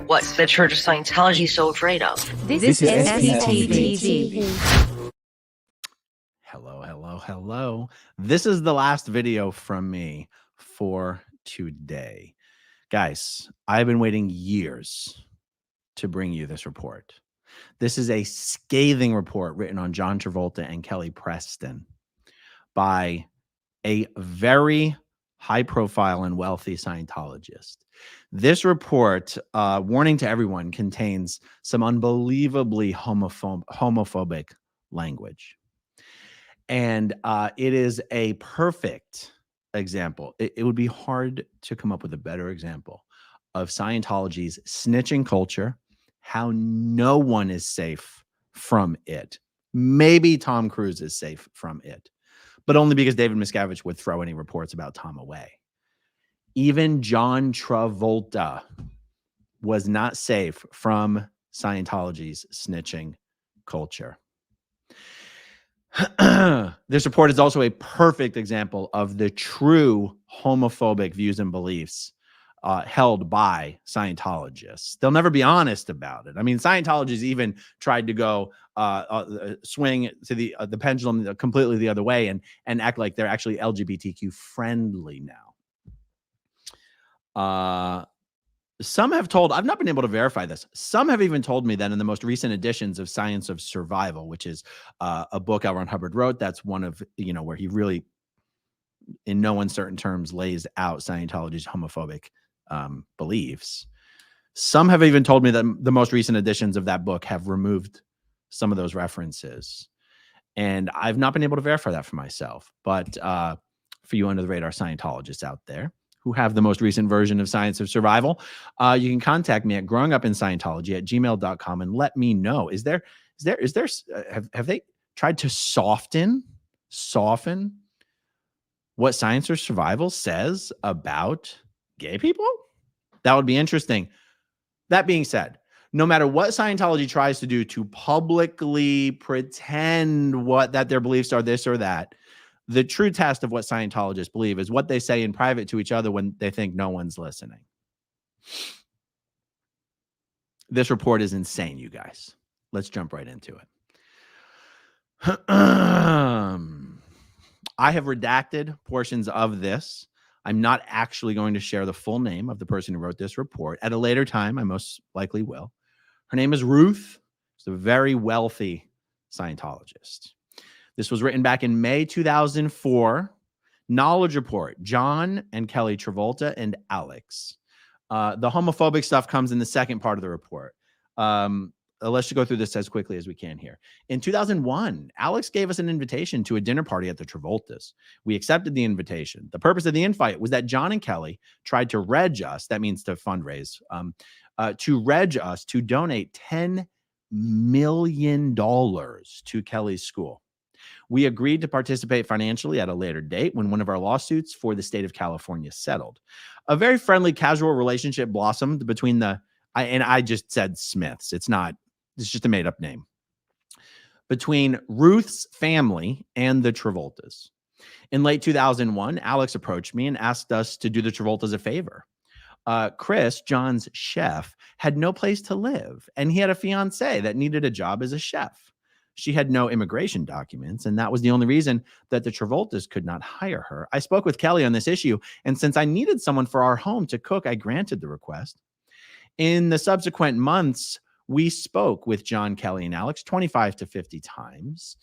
What's the Church of Scientology so afraid of? This is SCTV. Hello. This is the last video from me for today. Guys, I've been waiting years to bring you this report. This is a scathing report written on John Travolta and Kelly Preston by a very high-profile and wealthy Scientologist. This report, warning to everyone, contains some unbelievably homophobic language. And it is a perfect example. It would be hard to come up with a better example of Scientology's snitching culture, how no one is safe from it. Maybe Tom Cruise is safe from it, but only because David Miscavige would throw any reports about Tom away. Even John Travolta was not safe from Scientology's snitching culture. This report is also a perfect example of the true homophobic views and beliefs held by Scientologists. They'll never be honest about it. I mean, Scientologists even tried to go swing to the pendulum completely the other way and act like they're actually LGBTQ friendly now. Some have told, I've not been able to verify this. Some have even told me that in the most recent editions of Science of Survival, which is a book L. Ron Hubbard wrote, that's one of, where he really, in no uncertain terms, lays out Scientology's homophobic beliefs. Some have even told me that the most recent editions of that book have removed some of those references. And I've not been able to verify that for myself. But for you under the radar Scientologists out there who have the most recent version of Science of Survival, you can contact me at growingupinscientology@gmail.com and let me know. Have they tried to soften what Science of Survival says about gay people? That would be interesting. That being said, no matter what Scientology tries to do to publicly pretend that their beliefs are this or that, the true test of what Scientologists believe is what they say in private to each other when they think no one's listening. This report is insane, you guys. Let's jump right into it. I have redacted portions of this. I'm not actually going to share the full name of the person who wrote this report. At a later time, I most likely will. Her name is Ruth. She's a very wealthy Scientologist. This was written back in May 2004. Knowledge report, John and Kelly Travolta and Alex. The homophobic stuff comes in the second part of the report. Let's just go through this as quickly as we can here. In 2001, Alex gave us an invitation to a dinner party at the Travoltas. We accepted the invitation. The purpose of the invite was that John and Kelly tried to reg us, that means to fundraise, to reg us to donate $10 million to Kelly's school. We agreed to participate financially at a later date when one of our lawsuits for the state of California settled. A very friendly, casual relationship blossomed between I just said Smiths. It's just a made-up name. Between Ruth's family and the Travoltas. In late 2001, Alex approached me and asked us to do the Travoltas a favor. Chris, John's chef, had no place to live, and he had a fiance that needed a job as a chef. She had no immigration documents, and that was the only reason that the Travoltas could not hire her. I spoke with Kelly on this issue, and since I needed someone for our home to cook, I granted the request. In the subsequent months, we spoke with John, Kelly, and Alex 25 to 50 times.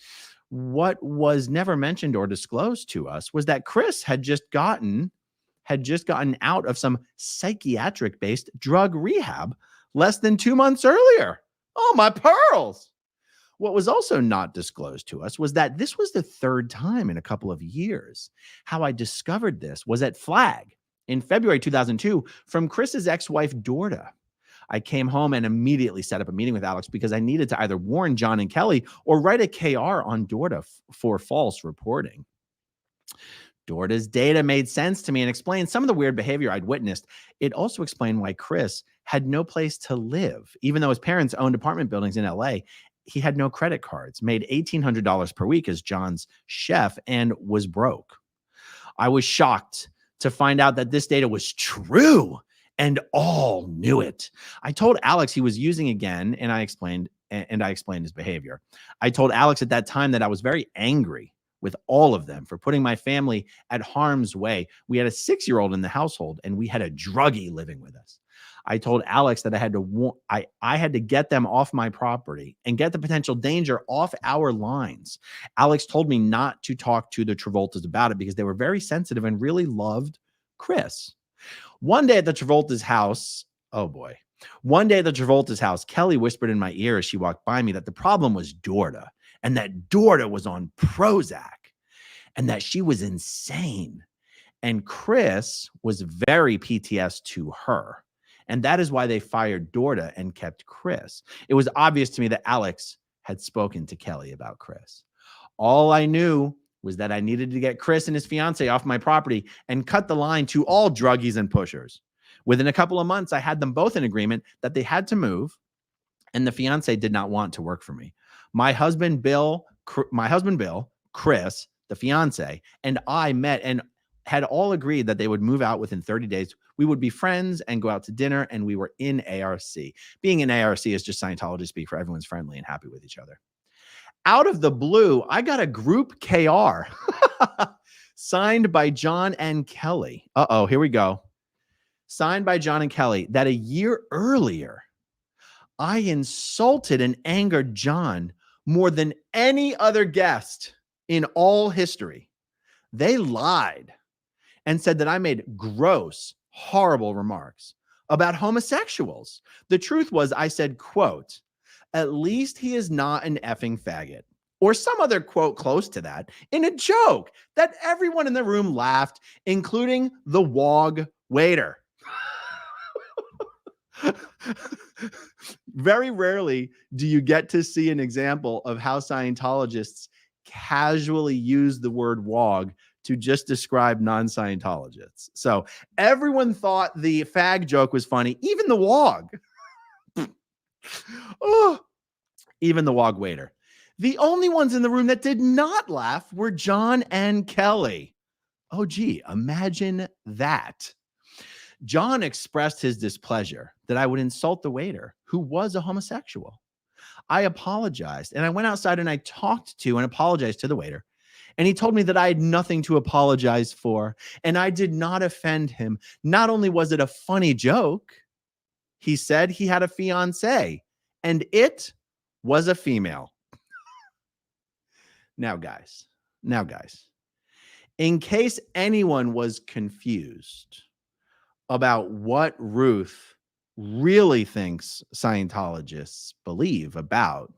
What was never mentioned or disclosed to us was that Chris had just gotten out of some psychiatric-based drug rehab less than 2 months earlier. Oh, my pearls. What was also not disclosed to us was that this was the third time in a couple of years. How I discovered this was at Flag in February 2002 from Chris's ex-wife, Dorda. I came home and immediately set up a meeting with Alex because I needed to either warn John and Kelly or write a KR on Dorda for false reporting. Dorda's data made sense to me and explained some of the weird behavior I'd witnessed. It also explained why Chris had no place to live. Even though his parents owned apartment buildings in LA, he had no credit cards, made $1,800 per week as John's chef, and was broke. I was shocked to find out that this data was true and all knew it. I told Alex he was using again, and I explained his behavior. I told Alex at that time that I was very angry with all of them for putting my family at harm's way. We had a 6-year-old in the household, and we had a druggie living with us. I told Alex that I had to get them off my property and get the potential danger off our lines. Alex told me not to talk to the Travoltas about it because they were very sensitive and really loved Chris. One day at the Travolta's house, Kelly whispered in my ear as she walked by me that the problem was Dorda, and that Dorda was on Prozac, and that she was insane. And Chris was very PTS to her. And that is why they fired Dorda and kept Chris. It was obvious to me that Alex had spoken to Kelly about Chris. All I knew was that I needed to get Chris and his fiance off my property and cut the line to all druggies and pushers. Within a couple of months, I had them both in agreement that they had to move, and the fiance did not want to work for me. My husband, Bill, Chris, the fiance, and I met and had all agreed that they would move out within 30 days. We would be friends and go out to dinner, and we were in ARC. Being in ARC is just Scientology speak for everyone's friendly and happy with each other. Out of the blue, I got a group KR signed by John and Kelly. Here we go. Signed by John and Kelly that a year earlier, I insulted and angered John more than any other guest in all history. They lied and said that I made gross, horrible remarks about homosexuals. The truth was, I said, quote, "At least he is not an effing faggot," or some other quote close to that, in a joke that everyone in the room laughed, including the WOG waiter. Very rarely do you get to see an example of how Scientologists casually use the word WOG to just describe non-Scientologists. So everyone thought the fag joke was funny, even the WOG. Even the WOG waiter. The only ones in the room that did not laugh were John and Kelly. Oh, gee, imagine that. John expressed his displeasure that I would insult the waiter, who was a homosexual. I apologized, and I went outside and I talked to and apologized to the waiter. And he told me that I had nothing to apologize for, and I did not offend him. Not only was it a funny joke, he said he had a fiance, and it was a female. Now, guys, in case anyone was confused about what Ruth really thinks Scientologists believe about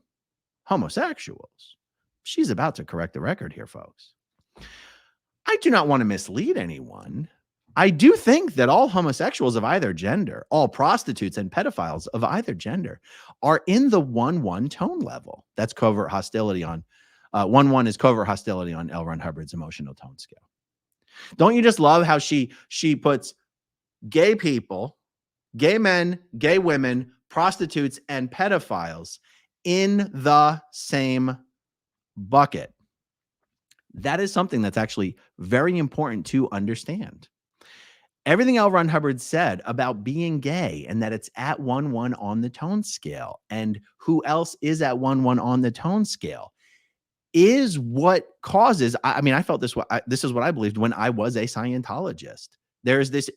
homosexuals, she's about to correct the record here, folks. I do not want to mislead anyone. I do think that all homosexuals of either gender, all prostitutes and pedophiles of either gender, are in the 1-1 tone level. That's covert hostility on 1-1 is covert hostility on L. Ron Hubbard's emotional tone scale. Don't you just love how she puts gay people, gay men, gay women, prostitutes, and pedophiles in the same bucket? That is something that's actually very important to understand. Everything L. Ron Hubbard said about being gay and that it's at 1-1 on the tone scale, and who else is at 1-1 on the tone scale, is what causes. I mean, I felt this way. This is what I believed when I was a Scientologist. There's this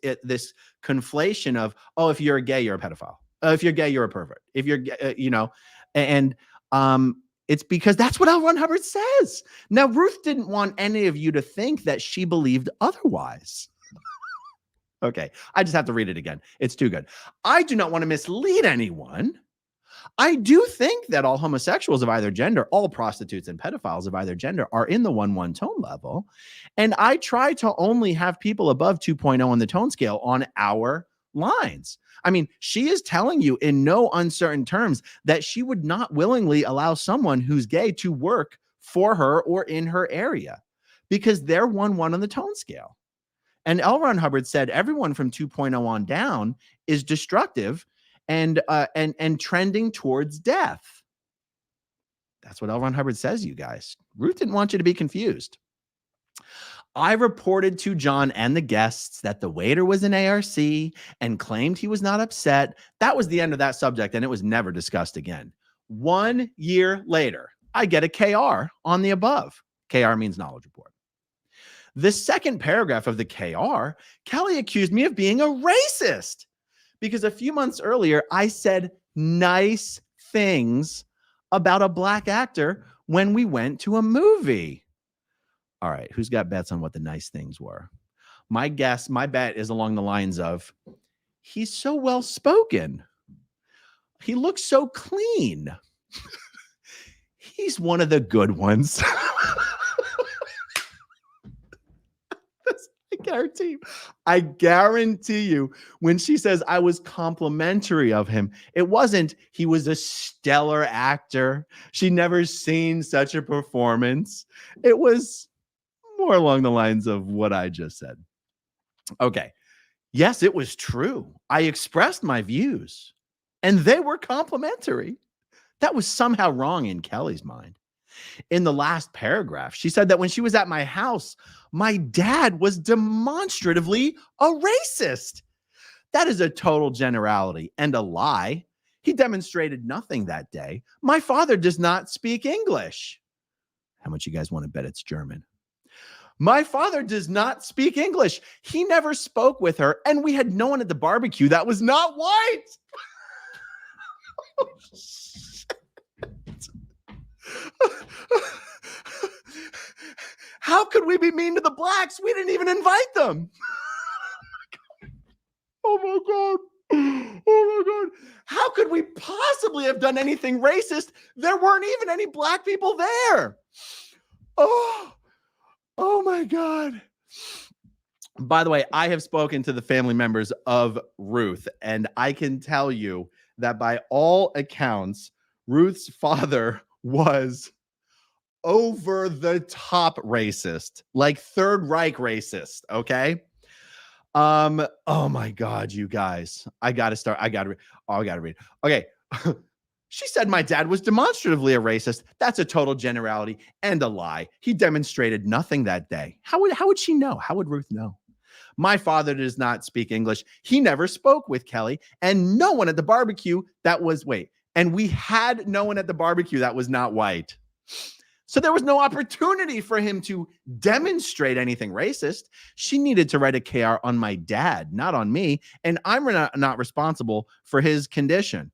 conflation of, oh, if you're gay, you're a pedophile. If you're gay, you're a pervert. If you're, it's because that's what L. Ron Hubbard says. Now, Ruth didn't want any of you to think that she believed otherwise. Okay, I just have to read it again. It's too good. I do not want to mislead anyone. I do think that all homosexuals of either gender, all prostitutes and pedophiles of either gender are in the 1-1 tone level. And I try to only have people above 2.0 on the tone scale on our lines. I mean, she is telling you in no uncertain terms that she would not willingly allow someone who's gay to work for her or in her area because they're 1-1 on the tone scale. And L. Ron Hubbard said everyone from 2.0 on down is destructive and trending towards death. That's what L. Ron Hubbard says, you guys. Ruth didn't want you to be confused. I reported to John and the guests that the waiter was an ARC and claimed he was not upset. That was the end of that subject, and it was never discussed again. 1 year later, I get a KR on the above. KR means knowledge report. The second paragraph of the KR, Kelly accused me of being a racist because a few months earlier, I said nice things about a black actor when we went to a movie. All right, who's got bets on what the nice things were? My bet is along the lines of, he's so well-spoken. He looks so clean. He's one of the good ones. I guarantee you, when she says I was complimentary of him, it wasn't he was a stellar actor. She never seen such a performance. It was more along the lines of what I just said. Okay. Yes, it was true. I expressed my views, and they were complimentary. That was somehow wrong in Kelly's mind. In the last paragraph, she said that when she was at my house, my dad was demonstratively a racist. That is a total generality and a lie. He demonstrated nothing that day. My father does not speak English. How much you guys want to bet it's German? My father does not speak English. He never spoke with her, and we had no one at the barbecue that was not white. Oh, how could we be mean to the blacks? We didn't even invite them. Oh my God. Oh my God. How could we possibly have done anything racist? There weren't even any black people there. Oh my God. By the way, I have spoken to the family members of Ruth, and I can tell you that by all accounts, Ruth's father was over the top racist, like Third Reich racist. Okay. Oh my God, you guys, I got to read. Okay. She said my dad was demonstratively a racist. That's a total generality and a lie. He demonstrated nothing that day. How would she know? How would Ruth know? My father does not speak English. He never spoke with Kelly, and no one at the barbecue that was, and we had no one at the barbecue that was not white. So there was no opportunity for him to demonstrate anything racist. She needed to write a KR on my dad, not on me. And I'm not responsible for his condition.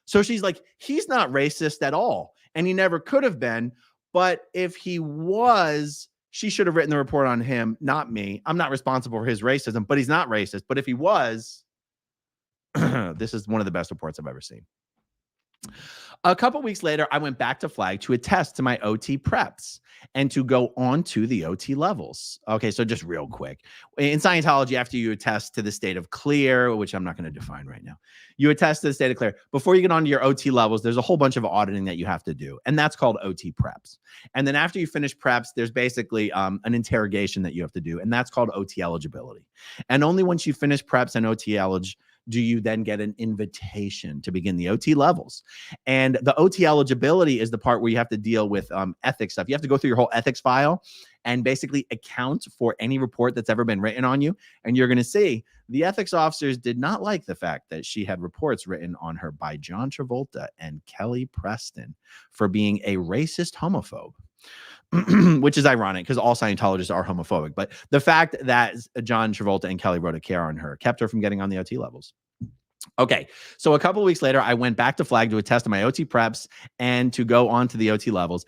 So she's like, he's not racist at all. And he never could have been. But if he was, she should have written the report on him, not me. I'm not responsible for his racism, but he's not racist. But if he was, this is one of the best reports I've ever seen. A couple weeks later, I went back to Flag to attest to my OT preps and to go on to the OT levels. Okay, so just real quick. In Scientology, after you attest to the state of clear, which I'm not going to define right now, you attest to the state of clear. Before you get on to your OT levels, there's a whole bunch of auditing that you have to do, and that's called OT preps. And then after you finish preps, there's basically an interrogation that you have to do, and that's called OT eligibility. And only once you finish preps and OT eligibility do you then get an invitation to begin the OT levels. And the OT eligibility is the part where you have to deal with ethics stuff. You have to go through your whole ethics file and basically account for any report that's ever been written on you. And you're going to see the ethics officers did not like the fact that she had reports written on her by John Travolta and Kelly Preston for being a racist homophobe. Which is ironic because all Scientologists are homophobic. But the fact that John Travolta and Kelly wrote a KR on her kept her from getting on the OT levels. Okay, so a couple of weeks later, I went back to Flag to attest to my OT preps and to go on to the OT levels.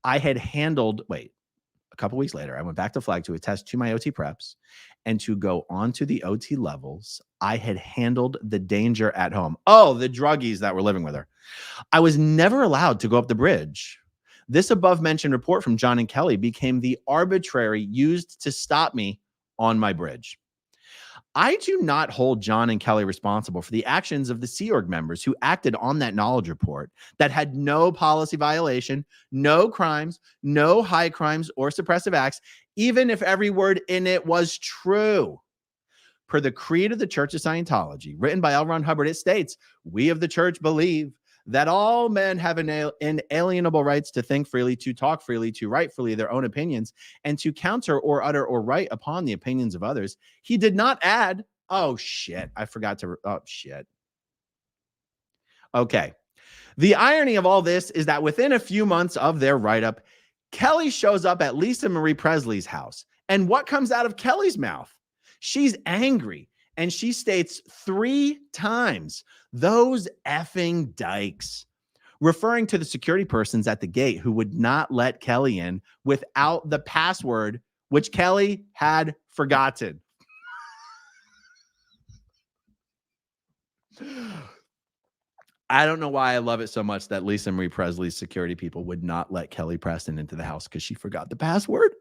I had handled, a couple weeks later, I went back to Flag to attest to my OT preps and to go on to the OT levels. I had handled the danger at home. Oh, the druggies that were living with her. I was never allowed to go up the bridge. This above-mentioned report from John and Kelly became the arbitrary used to stop me on my bridge. I do not hold John and Kelly responsible for the actions of the Sea Org members who acted on that knowledge report that had no policy violation, no crimes, no high crimes or suppressive acts, even if every word in it was true. Per the Creed of the Church of Scientology, written by L. Ron Hubbard, it states, "We of the church believe that all men have inalienable rights to think freely, to talk freely, to write freely their own opinions, and to counter or utter or write upon the opinions of others. He did not add, oh shit, I forgot to, oh shit. Okay. The irony of all this is that within a few months of their write-up, Kelly shows up at Lisa Marie Presley's house. And what comes out of Kelly's mouth? She's angry. And she states 3 times, those effing dykes, referring to the security persons at the gate who would not let Kelly in without the password, which Kelly had forgotten. I don't know why I love it so much that Lisa Marie Presley's security people would not let Kelly Preston into the house because she forgot the password.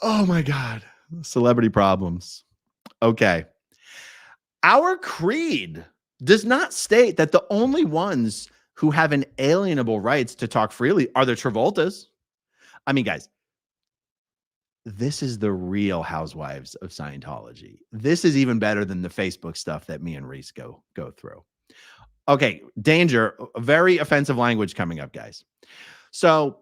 Oh my God. Celebrity problems. Okay. Our creed does not state that the only ones who have inalienable rights to talk freely are the Travoltas. I mean, guys, this is the real housewives of Scientology. This is even better than the Facebook stuff that me and Reese go through. Okay, danger, very offensive language coming up, guys. So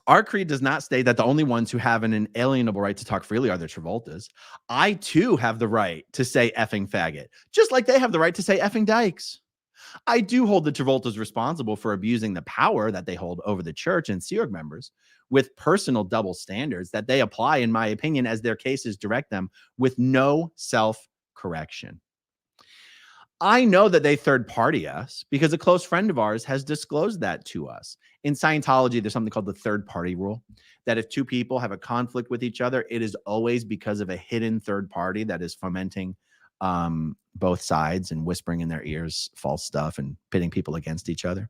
our creed does not state that the only ones who have an inalienable right to talk freely are the Travoltas. I too have the right to say effing faggot, just like they have the right to say effing dykes. I do hold the Travoltas responsible for abusing the power that they hold over the church and Sea Org members with personal double standards that they apply, in my opinion, as their cases direct them with no self-correction. I know that they third party us because a close friend of ours has disclosed that to us. In Scientology, there's something called the third party rule, that if 2 people have a conflict with each other, it is always because of a hidden third party that is fomenting both sides and whispering in their ears false stuff and pitting people against each other.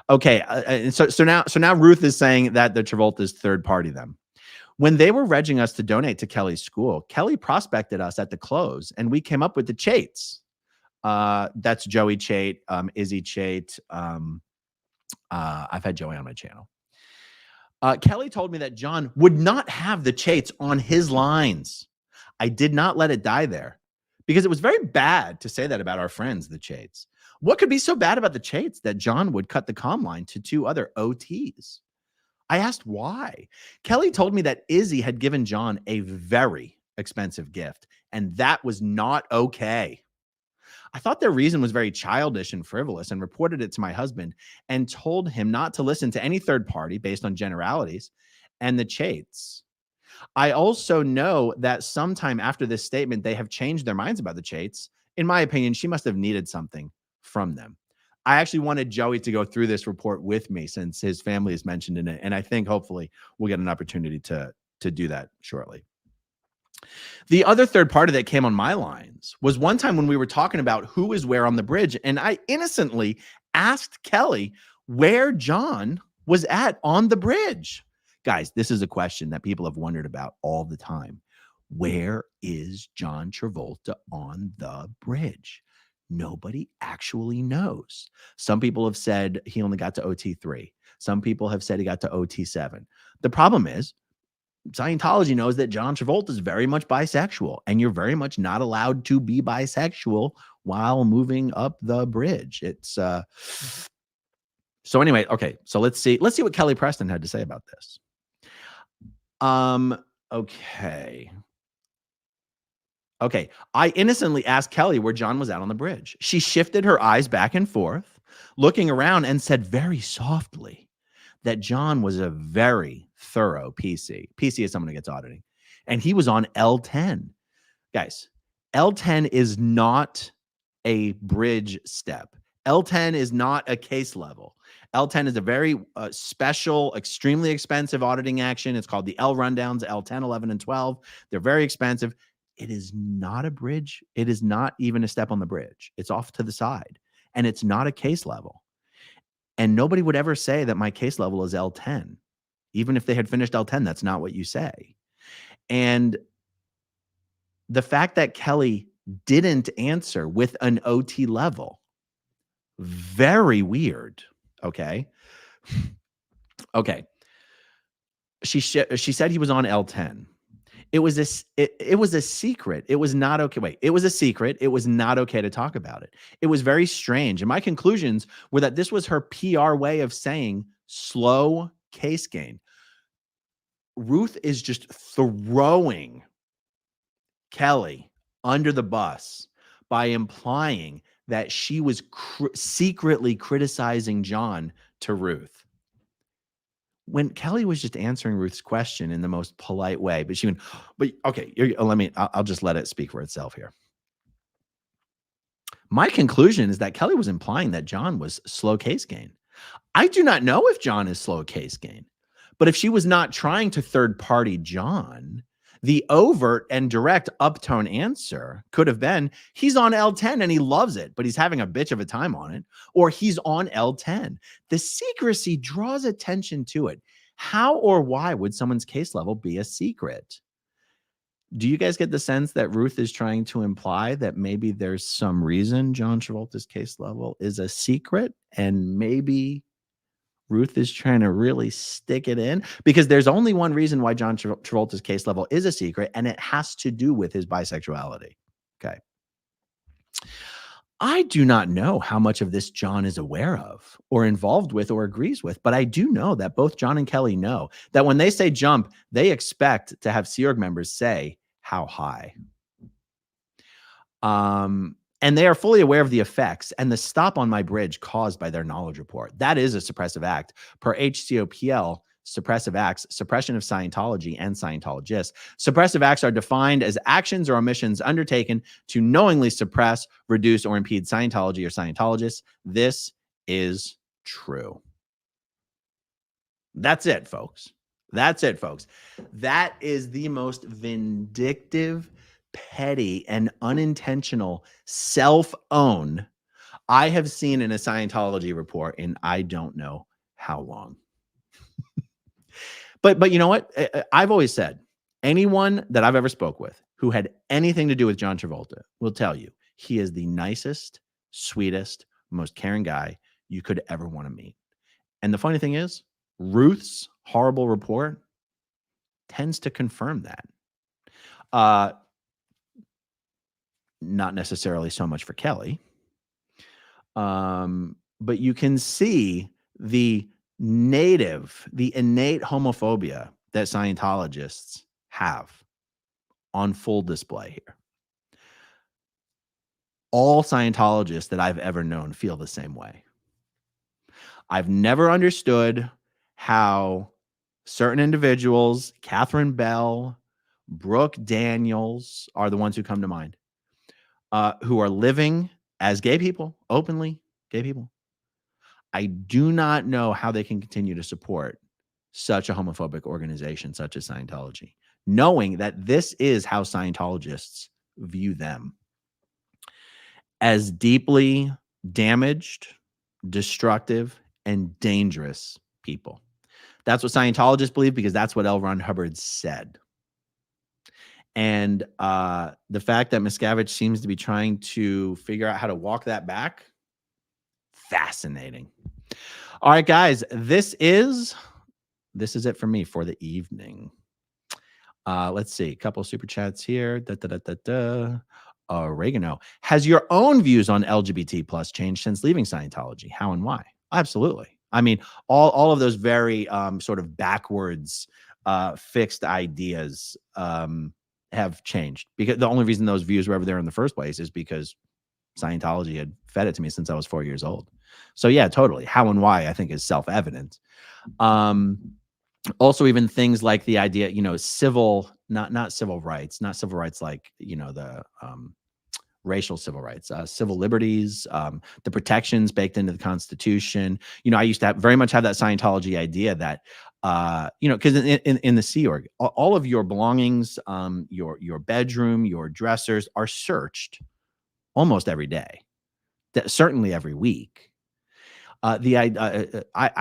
Okay, so now Ruth is saying that the Travoltas third party them. When they were regging us to donate to Kelly's school, Kelly prospected us at the close, and we came up with the Chates. That's Joey Chait, Izzy Chait. I've had Joey on my channel. Kelly told me that John would not have the Chates on his lines. I did not let it die there because it was very bad to say that about our friends, the Chates. What could be so bad about the Chates that John would cut the comm line to 2 other OTs? I asked why. Kelly told me that Izzy had given John a very expensive gift, and that was not okay. I thought their reason was very childish and frivolous and reported it to my husband and told him not to listen to any third party based on generalities and the Chates. I also know that sometime after this statement, they have changed their minds about the Chates. In my opinion, she must have needed something from them. I actually wanted Joey to go through this report with me since his family is mentioned in it. And I think hopefully we'll get an opportunity to do that shortly. The other third party that came on my lines was one time when we were talking about who is where on the bridge. And I innocently asked Kelly where John was at on the bridge. Guys, this is a question that people have wondered about all the time. Where is John Travolta on the bridge? Nobody actually knows. Some people have said he only got to OT3. Some people have said he got to OT7. The problem is, Scientology knows that John Travolta is very much bisexual, and you're very much not allowed to be bisexual while moving up the bridge. It's so anyway, okay. So let's see what Kelly Preston had to say about this. Okay. I innocently asked Kelly where John was out on the bridge. She shifted her eyes back and forth, looking around, and said very softly that John was a very thorough PC. PC is someone who gets auditing. And he was on L10. Guys, L10 is not a bridge step. L10 is not a case level. L10 is a very special, extremely expensive auditing action. It's called the L rundowns, L10, 11, and 12. They're very expensive. It is not a bridge. It is not even a step on the bridge. It's off to the side. And it's not a case level. And nobody would ever say that my case level is L10. Even if they had finished L10, that's not what you say. And the fact that Kelly didn't answer with an OT level, very weird. Okay. Okay. She said he was on L10. It was it was a secret. It was not okay. Wait, it was a secret. It was not okay to talk about it. It was very strange. And my conclusions were that this was her PR way of saying slow case gain. Ruth is just throwing Kelly under the bus by implying that she was secretly criticizing John to Ruth, when Kelly was just answering Ruth's question in the most polite way. But she went, but okay, I'll just let it speak for itself here. My conclusion is that Kelly was implying that John was slow case gain. I do not know if John is slow case gain, but if she was not trying to third party John, the overt and direct uptone answer could have been, he's on L10 and he loves it, but he's having a bitch of a time on it, or he's on L10. The secrecy draws attention to it. How or why would someone's case level be a secret? Do you guys get the sense that Ruth is trying to imply that maybe there's some reason John Travolta's case level is a secret, and maybe Ruth is trying to really stick it in? Because there's only one reason why John Travolta's case level is a secret, and it has to do with his bisexuality. Okay. I do not know how much of this John is aware of or involved with or agrees with, but I do know that both John and Kelly know that when they say jump, they expect to have Sea Org members say how high. And they are fully aware of the effects and the stop on my bridge caused by their knowledge report. That is a suppressive act. Per HCOPL, suppressive acts, suppression of Scientology and Scientologists. Suppressive acts are defined as actions or omissions undertaken to knowingly suppress, reduce, or impede Scientology or Scientologists. This is true. That's it, folks. That's it, folks. That is the most vindictive, petty, and unintentional self-own I have seen in a Scientology report in I don't know how long. But you know what? I've always said, anyone that I've ever spoke with who had anything to do with John Travolta will tell you he is the nicest, sweetest, most caring guy you could ever want to meet. And the funny thing is, Ruth's horrible report tends to confirm that. Not necessarily so much for Kelly. But you can see the innate homophobia that Scientologists have on full display here. All Scientologists that I've ever known feel the same way. I've never understood how certain individuals, Catherine Bell, Brooke Daniels are the ones who come to mind, who are living as gay people, openly gay people. I do not know how they can continue to support such a homophobic organization such as Scientology, knowing that this is how Scientologists view them, as deeply damaged, destructive, and dangerous people. That's what Scientologists believe, because that's what L. Ron Hubbard said. And the fact that Miscavige seems to be trying to figure out how to walk that back, fascinating. All right, guys, this is it for me for the evening. Let's see, a couple of super chats here. Oregano, has your own views on LGBT plus changed since leaving Scientology? How and why? Absolutely. I mean, all of those very sort of backwards fixed ideas have changed, because the only reason those views were ever there in the first place is because Scientology had fed it to me since I was 4 years old. So yeah, totally. How and why, I think, is self-evident. Also, even things like the idea, not civil rights like, the racial civil rights, civil liberties, the protections baked into the Constitution. I used to very much have that Scientology idea that, because in the Sea Org, all of your belongings, your bedroom, your dressers are searched almost every day, certainly every week. I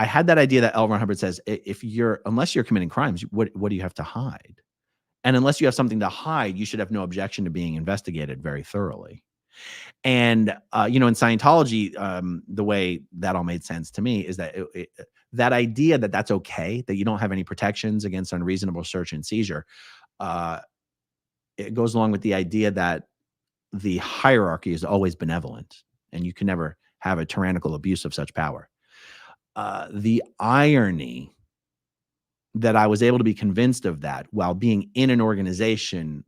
had that idea that L. Ron Hubbard says, unless you're committing crimes, what do you have to hide? And unless you have something to hide, you should have no objection to being investigated very thoroughly. And, in Scientology, the way that all made sense to me is that that idea that that's okay, that you don't have any protections against unreasonable search and seizure, it goes along with the idea that the hierarchy is always benevolent, and you can never have a tyrannical abuse of such power. The irony that I was able to be convinced of that while being in an organization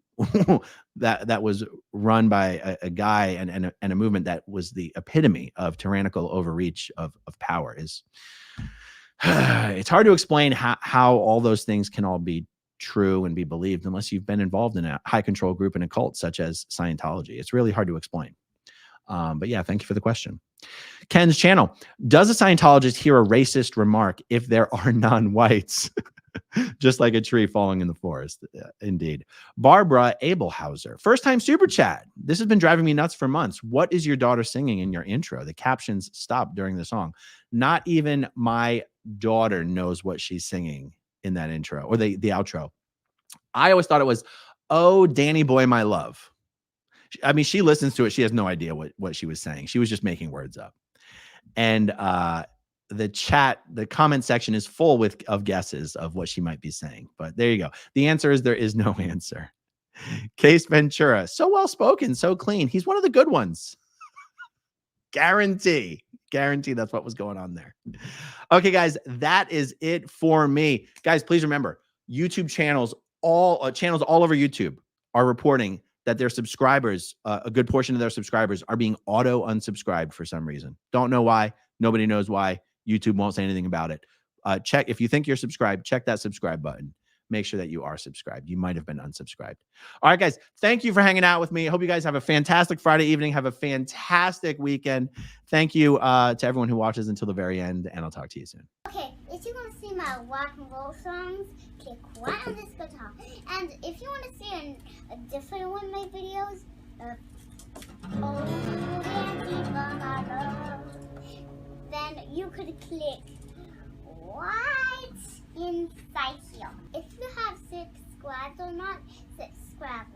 that was run by a guy and a movement that was the epitome of tyrannical overreach of power is it's hard to explain how all those things can all be true and be believed unless you've been involved in a high control group in a cult such as Scientology. It's really hard to explain. But yeah, thank you for the question. Ken's channel. Does a Scientologist hear a racist remark if there are non-whites? Just like a tree falling in the forest. Indeed. Barbara Abelhauser. First time super chat. This has been driving me nuts for months. What is your daughter singing in your intro? The captions stopped during the song. Not even my daughter knows what she's singing in that intro or the outro. I always thought it was, "Oh, Danny boy, my love." I mean, she listens to it. She has no idea what she was saying. She was just making words up. And the comment section is full of guesses of what she might be saying. But there you go. The answer is there is no answer. Case Ventura. So well spoken, so clean. He's one of the good ones. Guarantee that's what was going on there. Okay, guys, that is it for me. Guys, please remember, YouTube channels, all over YouTube are reporting that their subscribers, a good portion of their subscribers are being auto unsubscribed for some reason. Don't know why. Nobody knows why. YouTube won't say anything about it. Check if you think you're subscribed, check that subscribe button. Make sure that you are subscribed. You might have been unsubscribed. All right, guys, thank you for hanging out with me. I hope you guys have a fantastic Friday evening. Have a fantastic weekend. Thank you to everyone who watches until the very end, and I'll talk to you soon. Okay, if you want to see my rock and roll songs, click right on this guitar. And if you want to see a different one of my videos, then you could click right inside here. If you have subscribed or not, subscribe.